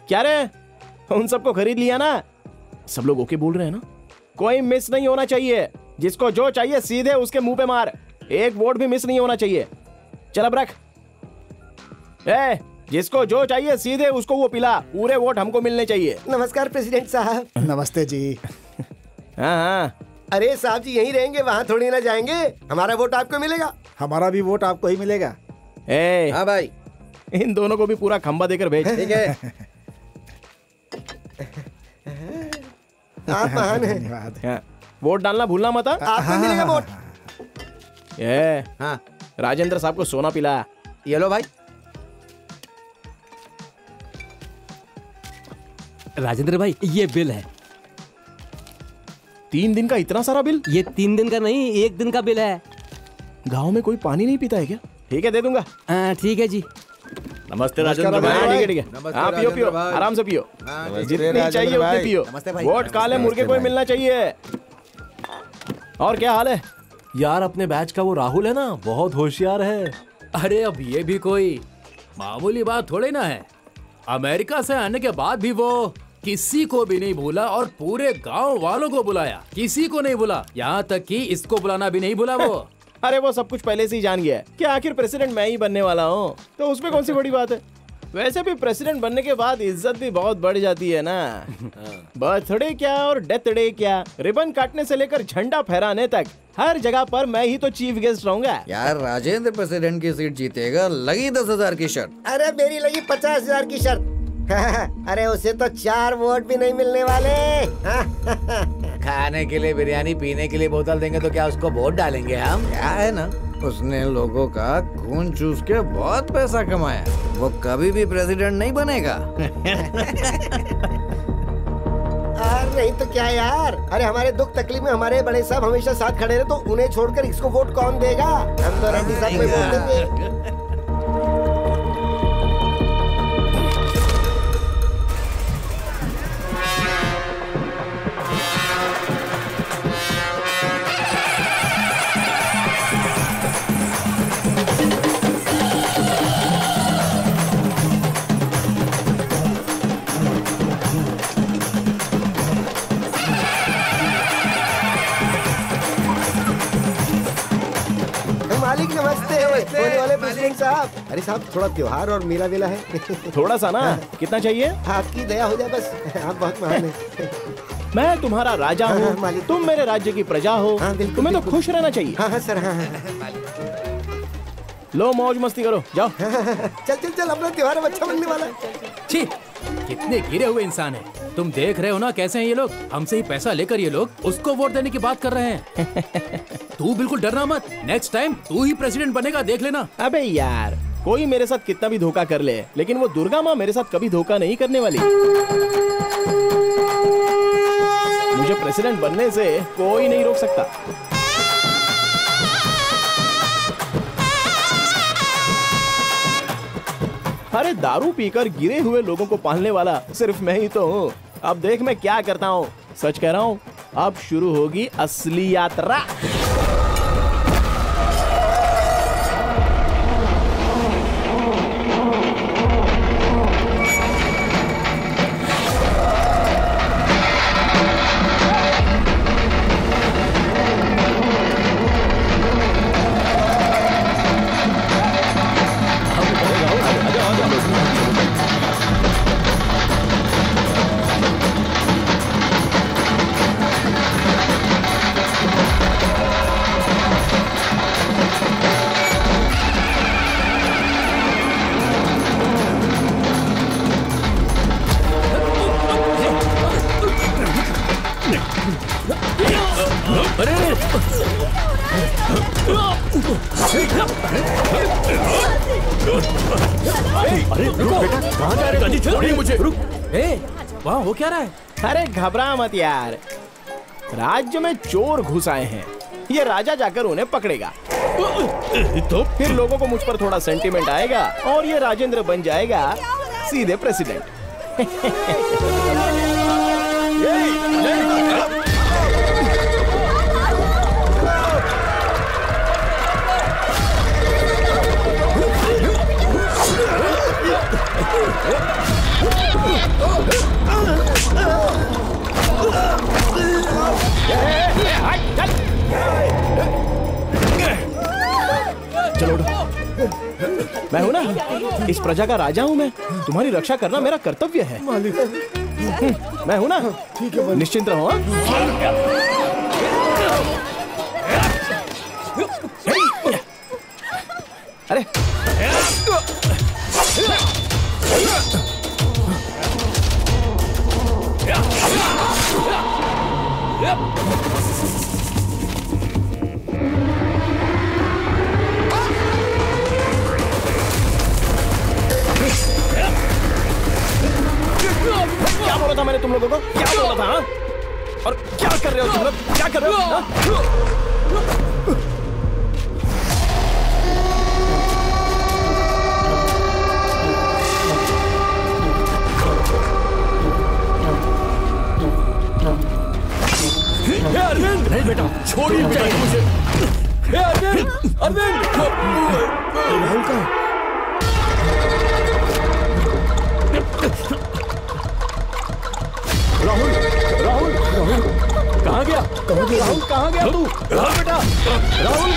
क्या रे, उन सबको खरीद लिया ना? सब लोग ओके बोल रहे हैं ना? कोई मिस नहीं होना चाहिए। जिसको जो चाहिए सीधे उसके मुंह पे मार। एक वोट भी मिस नहीं होना चाहिए। चल अब रख। जिसको जो चाहिए सीधे उसको वो पिला। पूरे वोट हमको मिलने चाहिए। नमस्कार प्रेसिडेंट साहब। नमस्ते जी। हाँ। अरे साहब जी यहीं रहेंगे, वहाँ थोड़ी ना जाएंगे। हमारा वोट आपको मिलेगा। हमारा भी वोट आपको ही मिलेगा। हाँ भाई, इन दोनों को भी पूरा खंबा देकर भेज। ठीक है। आप महान हैं। धन्यवाद। वोट डालना भूलना मत। आपको मिलेगा वोट। हाँ, राजेंद्र साहब को सोना पिला। ये लो भाई। राजेंद्र भाई ये बिल है। 3 दिन का इतना सारा बिल? ये 3 दिन का नहीं, 1 दिन का बिल है। गांव में कोई पानी नहीं पीता है क्या? ठीक है दे दूंगा। ठीक है जी। नमस्ते राजेंद्र भाई। ठीक है। हाँ पियो पियो, आराम से पियो, जितनी चाहिए उतनी पियो। वोट काले मुर्गे को ही मिलना चाहिए। और क्या हाल है यार? अपने बैच का वो राहुल है ना, बहुत होशियार है। अरे अब ये भी कोई मामूली बात थोड़ी ना है। अमेरिका से आने के बाद भी वो किसी को भी नहीं भूला और पूरे गांव वालों को बुलाया। किसी को नहीं भूला, यहाँ तक कि इसको बुलाना भी नहीं भूला वो। अरे वो सब कुछ पहले से ही जान गया है कि आखिर प्रेसिडेंट मैं ही बनने वाला हूँ, तो उसमें कौन सी बड़ी बात है। वैसे भी प्रेसिडेंट बनने के बाद इज्जत भी बहुत बढ़ जाती है ना। बर्थडे क्या और डेथ डे क्या, रिबन काटने से लेकर झंडा फहराने तक हर जगह पर मैं ही तो चीफ गेस्ट रहूंगा। यार राजेंद्र प्रेसिडेंट की सीट जीतेगा, लगी 10,000 की शर्त। अरे मेरी लगी 50,000 की शर्त। अरे उसे तो 4 वोट भी नहीं मिलने वाले। खाने के लिए बिरयानी, पीने के लिए बोतल देंगे तो क्या उसको वोट डालेंगे हम? क्या है ना, उसने लोगों का खून चूस के बहुत पैसा कमाया। वो कभी भी प्रेसिडेंट नहीं बनेगा। नहीं तो क्या यार। अरे हमारे दुख तकलीफ में हमारे बड़े साहब हमेशा साथ खड़े रहे, तो उन्हें छोड़कर इसको वोट कौन देगा? हम तो रेड्डी साहब को वोट देंगे। मालिक नमस्ते। होने वाले प्रेसिडेंट साहब। अरे साहब थोड़ा त्योहार और मेला वेला है। थोड़ा सा ना। कितना चाहिए? आपकी दया हो जाए बस, आप बहुत महान हैं। मैं तुम्हारा राजा हूँ, तुम मेरे राज्य की प्रजा हो। तुम्हें तो खुश रहना चाहिए। हाँ सर। हाँ। लो मौज मस्ती करो, जाओ। चल अपना त्योहार अच्छा बनने वाला है। छी, कितने गिरे हुए इंसान हैं। तुम देख रहे हो ना कैसे हैं ये लोग। हमसे ही पैसा लेकर ये लोग उसको वोट देने की बात कर रहे हैं। तू बिल्कुल डरना मत, नेक्स्ट टाइम तू ही प्रेसिडेंट बनेगा, देख लेना। अबे यार, कोई मेरे साथ कितना भी धोखा कर ले, लेकिन वो दुर्गा माँ मेरे साथ कभी धोखा नहीं करने वाली। मुझे प्रेसिडेंट बनने से कोई नहीं रोक सकता। अरे दारू पीकर गिरे हुए लोगों को पालने वाला सिर्फ मैं ही तो हूँ। अब देख मैं क्या करता हूँ। सच कह रहा हूँ, अब शुरू होगी असली यात्रा। अरे रुको बेटा, कहाँ जा रहे हो? छोड़िए मुझे। रुक, वहाँ हो क्या रहा है? अरे घबरा मत यार, राज्य में चोर घुस आए हैं। ये राजा जाकर उन्हें पकड़ेगा, तो फिर लोगों को मुझ पर थोड़ा सेंटीमेंट आएगा और ये राजेंद्र बन जाएगा सीधे प्रेसिडेंट। मैं हूं ना, इस प्रजा का राजा हूं मैं। तुम्हारी रक्षा करना मेरा कर्तव्य है। मैं हूं ना, ठीक है, निश्चिंत रहो। अरे क्या बोला था मैंने तुम लोगों को? क्या बोला था? और क्या कर रहे हो तुम लोग? क्या कर रहे हो? अरविंद, नहीं बेटा, छोड़िए मुझे। अरविंद, अरविंद, राहुल का राहुल, राहुल, राहुल, कहाँ गया? राहुल कहाँ गया तू? राहुल बेटा, राहुल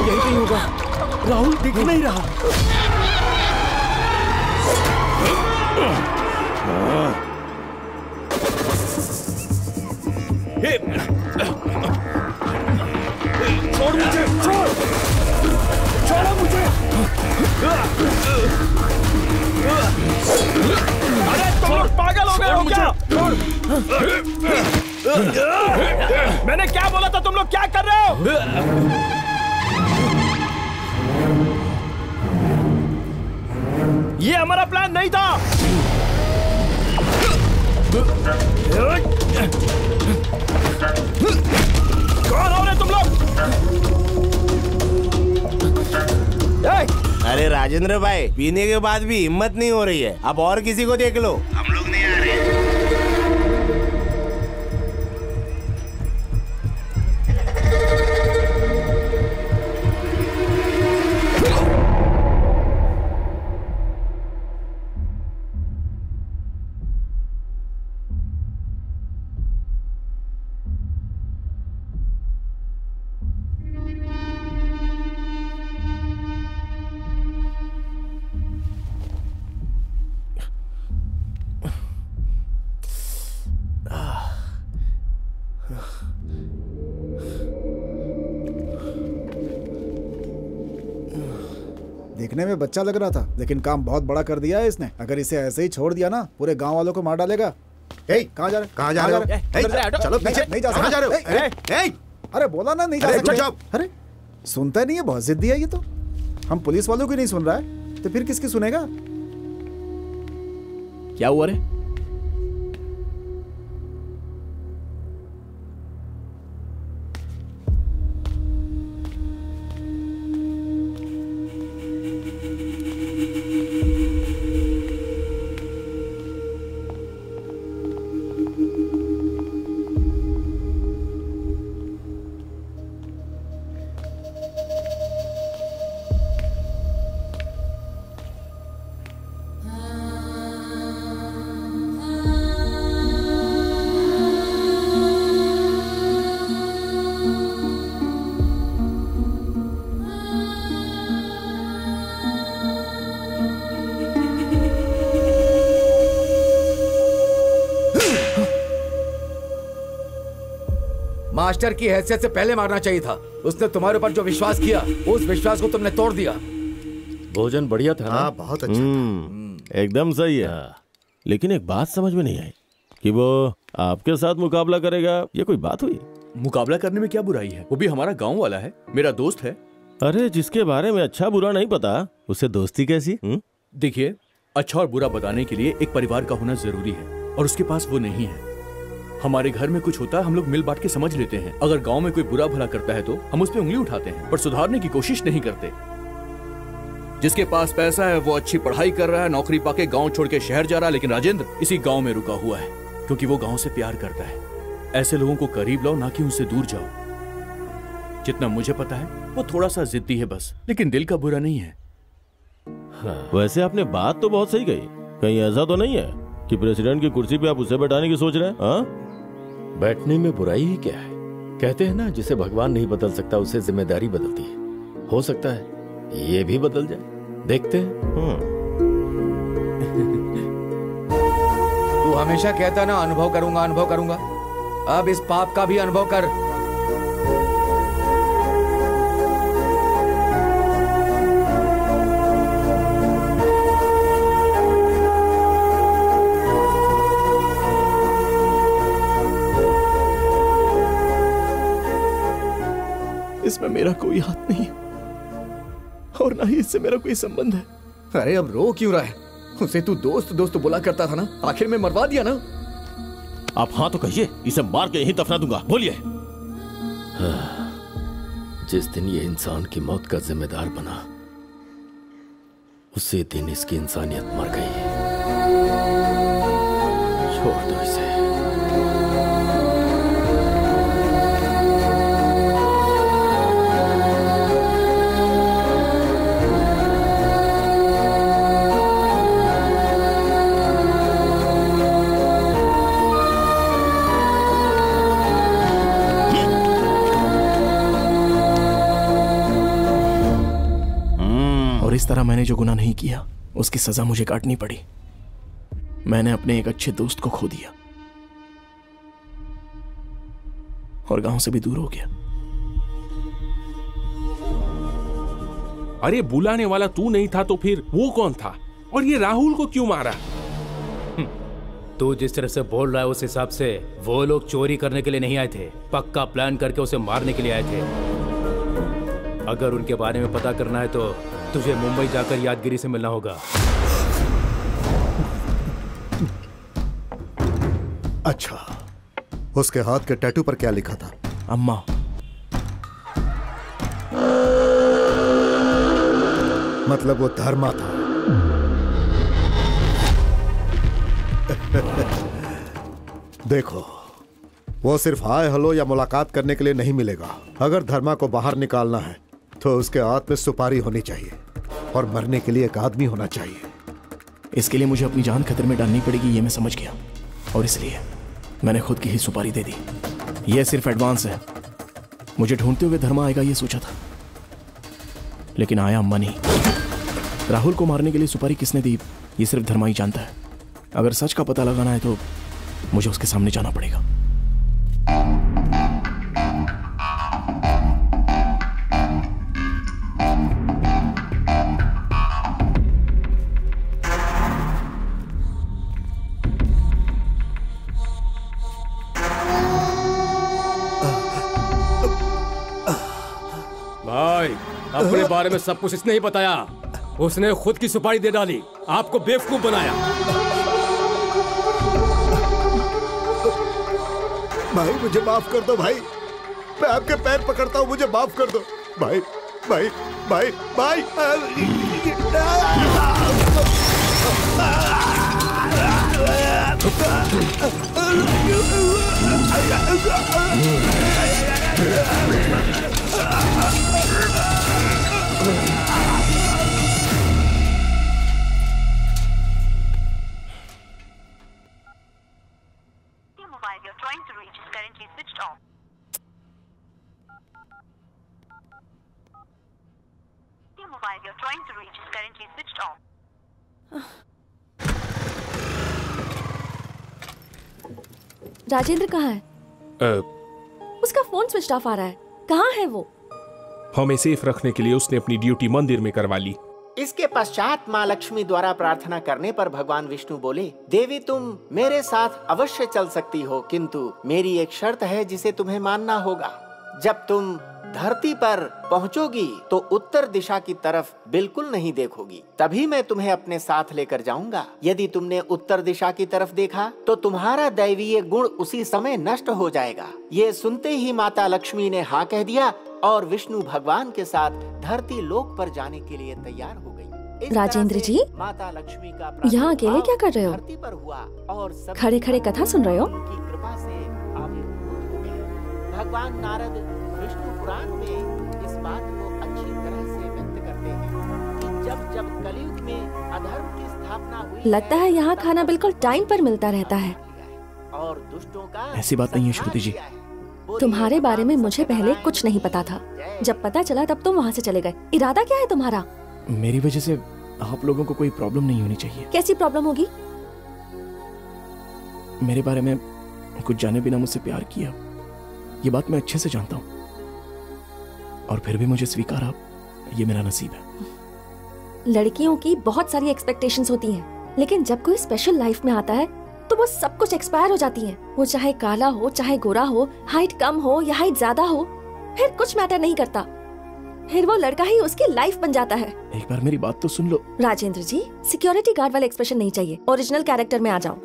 यही कहीं होगा। राहुल दिख नहीं रहा। छोड़ मुझे, छोड़, छोड़ो मुझे। अरे तुम लोग पागल हो गए हो क्या? मैंने क्या बोला था? तुम लोग क्या कर रहे हो? ये हमारा प्लान नहीं था। कौन हो रहे तुम लोग? अरे राजेंद्र भाई, पीने के बाद भी हिम्मत नहीं हो रही है। अब और किसी को देख लो। हम लोग नहीं आ रहे। देखने में बच्चा लग रहा था, लेकिन काम बहुत बड़ा कर दिया है इसने। अगर इसे ऐसे ही छोड़ दिया ना, पूरे गांव वालों को मार डालेगा। कहाँ जा रहे? कहाँ जा रहे हो? चलो पीछे। नहीं जा कहाँ जा रहे हो? अरे बोला ना नहीं जा सकते। अरे सुनता नहीं है, बहुत जिद्दी है ये तो। हम पुलिस वालों की नहीं सुन रहा है तो फिर किसकी सुनेगा? क्या हुआ रे? मास्टर की हैसियत से पहले मारना चाहिए था। उसने तुम्हारे ऊपर जो विश्वास किया, उस विश्वास को तुमने तोड़ दिया। भोजन बढ़िया था ना? हाँ, बहुत अच्छा था। एकदम सही है। लेकिन एक बात समझ में नहीं आई कि वो आपके साथ मुकाबला करेगा। ये कोई बात हुई? मुकाबला करने में क्या बुराई है? वो भी हमारा गांव वाला है, मेरा दोस्त है। अरे जिसके बारे में अच्छा बुरा नहीं पता, उससे दोस्ती कैसी? देखिए, अच्छा और बुरा बताने के लिए एक परिवार का होना जरूरी है, और उसके पास वो नहीं है। हमारे घर में कुछ होता है, हम लोग मिल बांट के समझ लेते हैं। अगर गांव में कोई बुरा भला करता है तो हम उस पर उंगली उठाते हैं, पर सुधारने की कोशिश नहीं करते। जिसके पास पैसा है वो अच्छी पढ़ाई कर रहा है, नौकरी पाके गांव छोड़ के शहर जा रहा है, लेकिन राजेंद्र इसी गांव में रुका हुआ है क्योंकि वो गांव से प्यार करता है। ऐसे लोगों को करीब लाओ, ना कि उनसे दूर जाओ। जितना मुझे पता है वो थोड़ा सा जिद्दी है बस, लेकिन दिल का बुरा नहीं है। वैसे आपने बात तो बहुत सही कही। कहीं ऐसा तो नहीं है कि प्रेसिडेंट की कुर्सी पे आप उसे बैठाने की सोच रहे हैं? हाँ, बैठने में बुराई ही क्या है? कहते हैं ना, जिसे भगवान नहीं बदल सकता उसे जिम्मेदारी बदलती है। हो सकता है ये भी बदल जाए, देखते हैं। तू हमेशा कहता ना अनुभव करूंगा अनुभव करूंगा, अब इस पाप का भी अनुभव कर। इसमें मेरा कोई हाथ नहीं है और ना ही इससे मेरा कोई संबंध है। अरे अब रो क्यों रहा है? उसे तू दोस्त दोस्त बोला करता था ना, आखिर में मरवा दिया ना। आप हाँ तो कहिए, इसे मार के यहीं दफना दूंगा, बोलिए। जिस दिन ये इंसान की मौत का जिम्मेदार बना, उसी दिन इसकी इंसानियत मर गई। छोड़ दो इसे। इस तरह मैंने जो गुनाह नहीं किया उसकी सजा मुझे काटनी पड़ी। मैंने अपने एक अच्छे दोस्त को खो दिया और गांव से भी दूर हो गया। अरे बुलाने वाला तू नहीं था तो फिर वो कौन था? और ये राहुल को क्यों मारा? तू जिस तरह से बोल रहा है उस हिसाब से वो लोग चोरी करने के लिए नहीं आए थे, पक्का प्लान करके उसे मारने के लिए आए थे। अगर उनके बारे में पता करना है तो तुझे मुंबई जाकर यादगिरी से मिलना होगा। अच्छा, उसके हाथ के टैटू पर क्या लिखा था? अम्मा। मतलब वो धर्मा था। देखो, वो सिर्फ हाय हेलो या मुलाकात करने के लिए नहीं मिलेगा। अगर धर्मा को बाहर निकालना है तो उसके हाथ में सुपारी होनी चाहिए और मरने के लिए एक आदमी होना चाहिए। इसके लिए मुझे अपनी जान खतरे में डालनी पड़ेगी, ये मैं समझ गया, और इसलिए मैंने खुद की ही सुपारी दे दी। ये सिर्फ एडवांस है। मुझे ढूंढते हुए धर्मा आएगा ये सोचा था, लेकिन आया अम्मा नहीं। राहुल को मारने के लिए सुपारी किसने दी ये सिर्फ धर्मा ही जानता है। अगर सच का पता लगाना है तो मुझे उसके सामने जाना पड़ेगा। अपने बारे में सब कुछ इसने ही बताया। उसने खुद की सुपारी दे डाली, आपको बेवकूफ बनाया। भाई मुझे माफ कर दो भाई, मैं आपके पैर पकड़ता हूँ, मुझे माफ कर दो भाई। भाई भाई भाई राजेंद्र कहाँ है? उसका फोन स्विच ऑफ आ रहा है। कहाँ है वो? हमें सेफ रखने के लिए उसने अपनी ड्यूटी मंदिर में करवा ली। इसके पश्चात माँ लक्ष्मी द्वारा प्रार्थना करने पर भगवान विष्णु बोले, देवी तुम मेरे साथ अवश्य चल सकती हो, किंतु मेरी एक शर्त है जिसे तुम्हें मानना होगा। जब तुम धरती पर पहुंचोगी तो उत्तर दिशा की तरफ बिल्कुल नहीं देखोगी, तभी मैं तुम्हें अपने साथ लेकर जाऊंगा। यदि तुमने उत्तर दिशा की तरफ देखा तो तुम्हारा दैवीय गुण उसी समय नष्ट हो जाएगा। ये सुनते ही माता लक्ष्मी ने हाँ कह दिया और विष्णु भगवान के साथ धरती लोक पर जाने के लिए तैयार हो गई। राजेंद्र जी, माता लक्ष्मी का यहाँ अकेले क्या कर रहे हो? धरती पर हुआ और खड़े खड़े कथा सुन रहे हो? की कृपा से आविर्भूत हो गए। भगवान नारद विष्णु पुराण में इस बात को अच्छी तरह से व्यक्त करते हैं कि जब जब कलयुग में अधर्म की स्थापना हुई, लगता है यहाँ खाना बिल्कुल टाइम पर मिलता रहता है। और दुष्टों का ऐसी बात नहीं है श्रुति जी, तुम्हारे बारे में मुझे पहले कुछ नहीं पता था। जब पता चला तब तुम वहाँ से चले गए। इरादा क्या है तुम्हारा? मेरी वजह से आप लोगों को कोई प्रॉब्लम नहीं होनी चाहिए। कैसी प्रॉब्लम होगी? मेरे बारे में कुछ जाने बिना मुझसे प्यार किया, ये बात मैं अच्छे से जानता हूँ, और फिर भी मुझे स्वीकारा, ये मेरा नसीब है। लड़कियों की बहुत सारी एक्सपेक्टेशंस होती हैं, लेकिन जब कोई स्पेशल लाइफ में आता है तो वो सब कुछ एक्सपायर हो जाती है। वो चाहे काला हो, चाहे गोरा हो, हाइट कम हो या हाइट ज्यादा हो, फिर कुछ मैटर नहीं करता। फिर वो लड़का ही उसकी लाइफ बन जाता है। एक बार मेरी बात तो सुन लो। राजेंद्र जी, सिक्योरिटी गार्ड वाले एक्सप्रेशन नहीं चाहिए, ओरिजिनल कैरेक्टर में आ जाओ।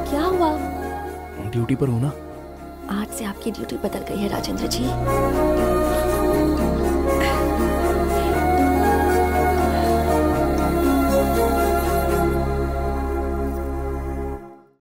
क्या हुआ? ड्यूटी पर हो ना? आज से आपकी ड्यूटी बदल गई है राजेंद्र जी।